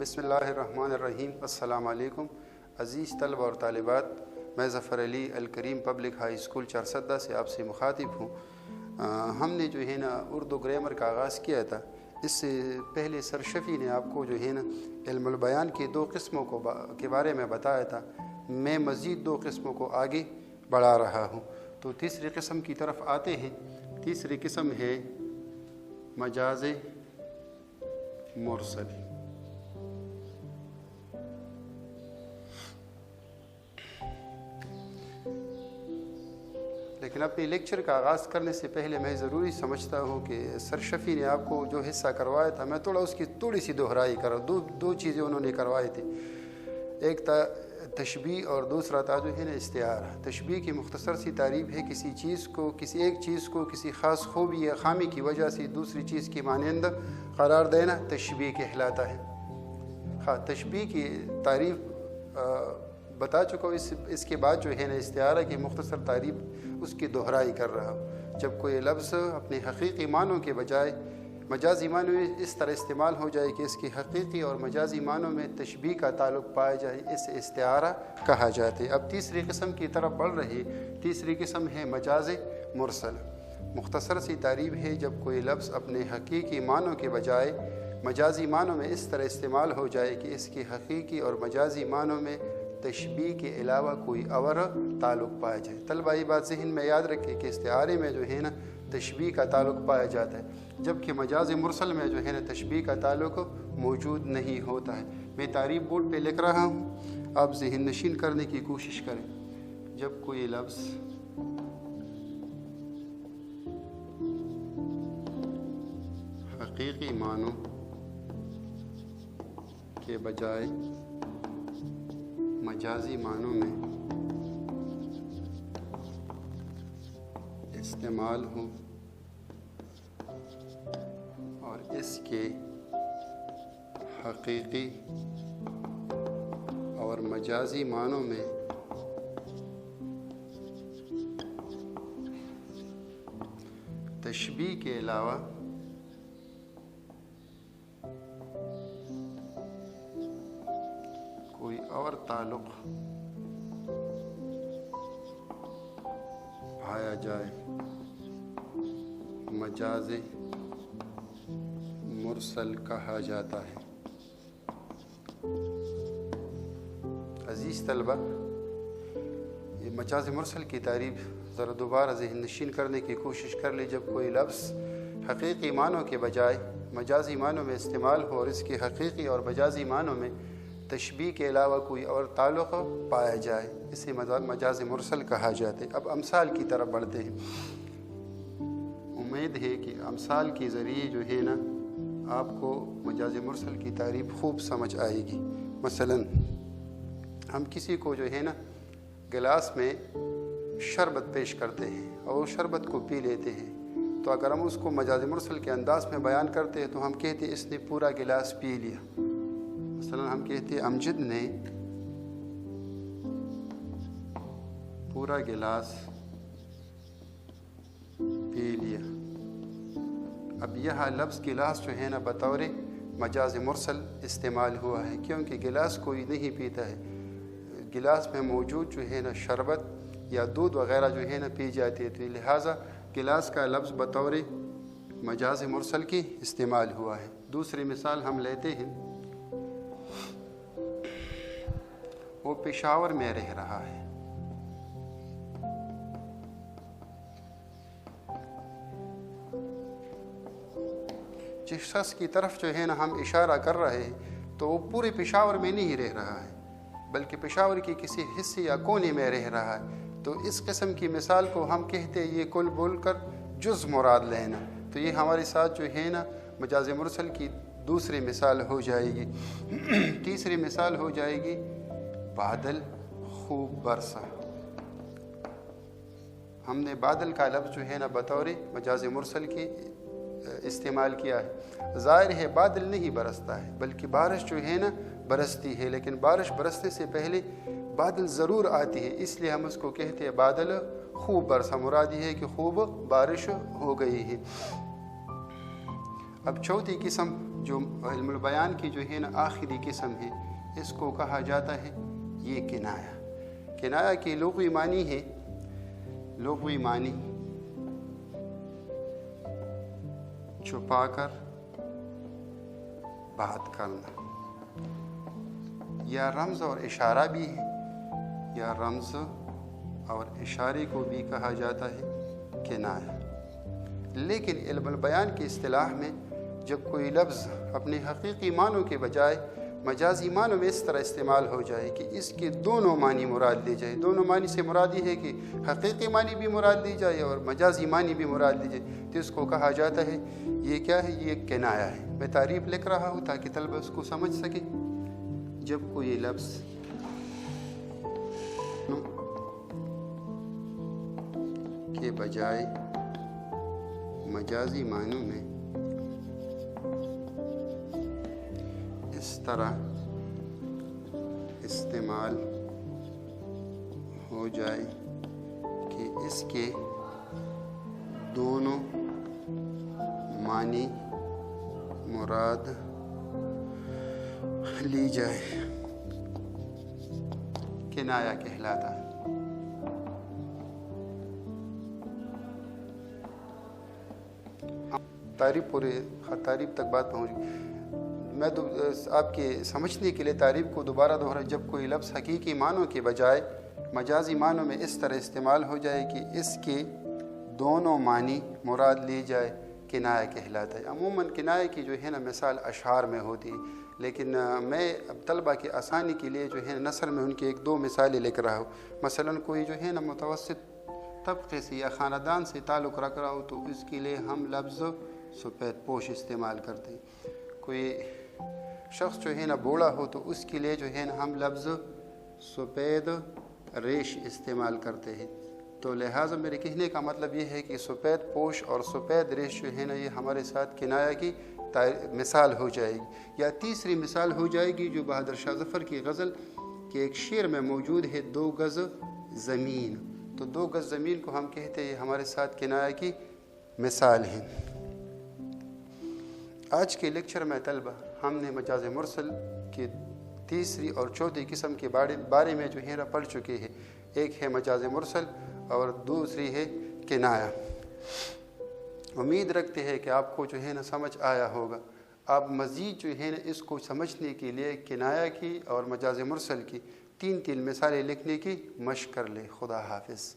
بسم اللہ الرحمن الرحیم۔ السلام علیکم عزیز طلبہ اور طالبات، میں ظفر علی الکریم پبلک ہائی اسکول چارسدہ سے آپ سے مخاطب ہوں۔ ہم نے جو ہے نا اردو گرامر کا آغاز کیا تھا۔ اس سے پہلے سر شفیع نے آپ کو جو ہے نا علم البیان کی 2 قسموں کے بارے میں بتایا تھا۔ میں مزید 2 قسموں کو آگے بڑھا رہا ہوں، تو تیسری قسم کی طرف آتے ہیں۔ تیسری قسم ہے مجاز مرسل۔ لیکن اپنی لیکچر کا آغاز کرنے سے پہلے میں ضروری سمجھتا ہوں کہ سر شفیع نے آپ کو جو حصہ کروایا تھا، میں اس کی تھوڑی سی دہرائی کر رہا ہوں۔ 2 چیزیں انہوں نے کروائی تھی، ایک تھا تشبیہ اور دوسرا تھا جو ہے نا استعارہ۔ تشبیہ کی مختصر سی تعریف ہے کسی ایک چیز کو کسی خاص خوبی یا خامی کی وجہ سے دوسری چیز کی مانند قرار دینا تشبیہ کہلاتا ہے۔ تشبیہ کی تعریف بتا چکا ہوں، اس کے بعد جو ہے نا استعارہ کی مختصر تعریف اس کی دہرائی کر رہا ہوں۔ جب کوئی لفظ اپنے حقیقی معنوں کے بجائے مجازی معنوں میں اس طرح استعمال ہو جائے کہ اس کی حقیقی اور مجازی معنوں میں تشبیہ کا تعلق پایا جائے، اسے استعارہ کہا جاتا ہے۔ اب تیسری قسم کی طرف بڑھ رہی، تیسری قسم ہے مجاز مرسل۔ مختصر سی تعریف ہے جب کوئی لفظ اپنے حقیقی معنوں کے بجائے مجازی معنوں میں اس طرح استعمال ہو جائے کہ اس کی حقیقی اور مجازی معنوں میں تشبیہ کے علاوہ کوئی اور تعلق پایا جائے۔ طلبہ یہ بات ذہن میں یاد رکھیں کہ استعارے میں جو ہے نا تشبیہ کا تعلق پایا جاتا ہے، جبکہ مجاز مرسل میں جو ہے نا تشبیہ کا تعلق موجود نہیں ہوتا ہے۔ میں تعریف بورڈ پہ لکھ رہا ہوں، آپ ذہن نشین کرنے کی کوشش کریں۔ جب کوئی لفظ حقیقی معنوں کے بجائے مجازی معنوں میں استعمال ہو اور اس کے حقیقی اور مجازی معنوں میں تشبیہ کے علاوہ کوئی اور تعلق پایا جائے، مجاز مرسل کہا جاتا ہے۔ عزیز طلبہ، یہ مجاز مرسل کی تعریف ذرا دوبارہ ذہن نشین کرنے کی کوشش کر لی۔ جب کوئی لفظ حقیقی معنوں کے بجائے مجازی معنوں میں استعمال ہو اور اس کے حقیقی اور مجازی معنوں میں تشبیہ کے علاوہ کوئی اور تعلق پایا جائے، اسے مجاز مرسل کہا جاتا ہے۔ اب امثال کی طرف بڑھتے ہیں۔ امید ہے کہ امثال کے ذریعے جو ہے نا آپ کو مجاز مرسل کی تعریف خوب سمجھ آئے گی۔ مثلا ہم کسی کو جو ہے نا گلاس میں شربت پیش کرتے ہیں اور وہ شربت کو پی لیتے ہیں، تو اگر ہم اس کو مجاز مرسل کے انداز میں بیان کرتے ہیں تو ہم کہتے ہیں اس نے پورا گلاس پی لیا۔ مثلا ہم کہتے ہیں امجد نے پورا گلاس پی لیا۔ اب یہاں لفظ گلاس جو ہے نا بطور مجاز مرسل استعمال ہوا ہے، کیونکہ گلاس کوئی نہیں پیتا ہے، گلاس میں موجود جو ہے نا شربت یا دودھ وغیرہ جو ہے نا پی جاتی ہے، تو لہٰذا گلاس کا لفظ بطور مجاز مرسل کی استعمال ہوا ہے۔ دوسری مثال ہم لیتے ہیں، وہ پشاور میں رہ رہا ہے۔ جس شخص کی طرف جو ہے نا ہم اشارہ کر رہے ہیں تو وہ پورے پشاور میں نہیں رہ رہا ہے، بلکہ پشاور کی کسی حصے یا کونے میں رہ رہا ہے، تو اس قسم کی مثال کو ہم کہتے ہیں یہ کل بول کر جز مراد لینا۔ تو یہ ہمارے ساتھ جو ہے نا مجاز مرسل کی دوسری مثال ہو جائے گی۔ تیسری مثال ہو جائے گی بادل خوب برسا۔ ہم نے بادل کا لفظ جو ہے نا بطور مجاز مرسل کی استعمال کیا ہے۔ ظاہر ہے بادل نہیں برستا ہے، بلکہ بارش جو ہے نا برستی ہے، لیکن بارش برسنے سے پہلے بادل ضرور آتی ہے، اس لیے ہم اس کو کہتے ہیں بادل خوب برسا۔ مراد یہ ہے کہ خوب بارش ہو گئی ہے۔ اب چوتھی قسم جو علم البیان کی جو ہے نا آخری قسم ہے، اس کو کہا جاتا ہے یہ کنایا۔ کنایا کی لغوی معنی ہے، لغوی معنی چھپا کر بات کرنا، یا رمز اور اشارہ بھی ہے، یا رمز اور اشارے کو بھی کہا جاتا ہے کنایا۔ لیکن علم البیان کی اصطلاح میں جب کوئی لفظ اپنے حقیقی معنوں کے بجائے مجازی معنوں میں اس طرح استعمال ہو جائے کہ اس کے دونوں معنی مراد لی جائے، دونوں معنی سے مراد یہ ہے کہ حقیقی معنی بھی مراد لی جائے اور مجازی معنی بھی مراد لی جائے، تو اس کو کہا جاتا ہے یہ کیا ہے؟ یہ کنایا ہے۔ میں تعریف لکھ رہا ہوں تاکہ طلبہ اس کو سمجھ سکے۔ جب کوئی لفظ کے بجائے مجازی معنوں میں اس طرح استعمال ہو جائے کہ اس کے دونوں معنی مراد لی جائے، کنایا کہلاتا ہے۔ تعریف تک بات پہنچ گئی۔ میں آپ کے سمجھنے کے لیے تعریف کو دوبارہ دوہرا۔ جب کوئی لفظ حقیقی معنوں کے بجائے مجازی معنوں میں اس طرح استعمال ہو جائے کہ اس کے دونوں معنی مراد لی جائے، کنایا کہلاتا ہے۔ عموماً کنایا کی جو ہے نا مثال اشعار میں ہوتی ہے، لیکن میں اب طلبہ کی آسانی کے لیے جو ہے نثر میں ان کی ایک دو مثالیں لکھ رہا ہوں۔ مثلاً کوئی جو ہے نا متوسط طبقے سے یا خاندان سے تعلق رکھ رہا ہو تو اس کے لیے ہم لفظ سفید پوش استعمال کرتے ہیں۔ کوئی شخص جو ہے نا بوڑھا ہو تو اس کے لیے جو ہے نا ہم لفظ سفید ریش استعمال کرتے ہیں۔ تو لہٰذا میرے کہنے کا مطلب یہ ہے کہ سفید پوش اور سفید ریش جو ہے نا یہ ہمارے ساتھ کنایا کی مثال ہو جائے گی۔ یا تیسری مثال ہو جائے گی جو بہادر شاہ ظفر کی غزل کے ایک شعر میں موجود ہے، 2 گز زمین۔ تو 2 گز زمین کو ہم کہتے ہیں ہمارے ساتھ کنایا کی مثال ہے۔ آج کے لیکچر میں طلبہ ہم نے مجاز مرسل کی تیسری اور چوتھی قسم کے بارے میں جو ہے نا پڑھ چکے ہیں۔ ایک ہے مجاز مرسل اور دوسری ہے کنایا۔ امید رکھتے ہیں کہ آپ کو جو ہے نا سمجھ آیا ہوگا۔ آپ مزید جو ہے نا اس کو سمجھنے کے لیے کنایا کی اور مجاز مرسل کی 3 مثالیں لکھنے کی مشق کر لیں۔ خدا حافظ۔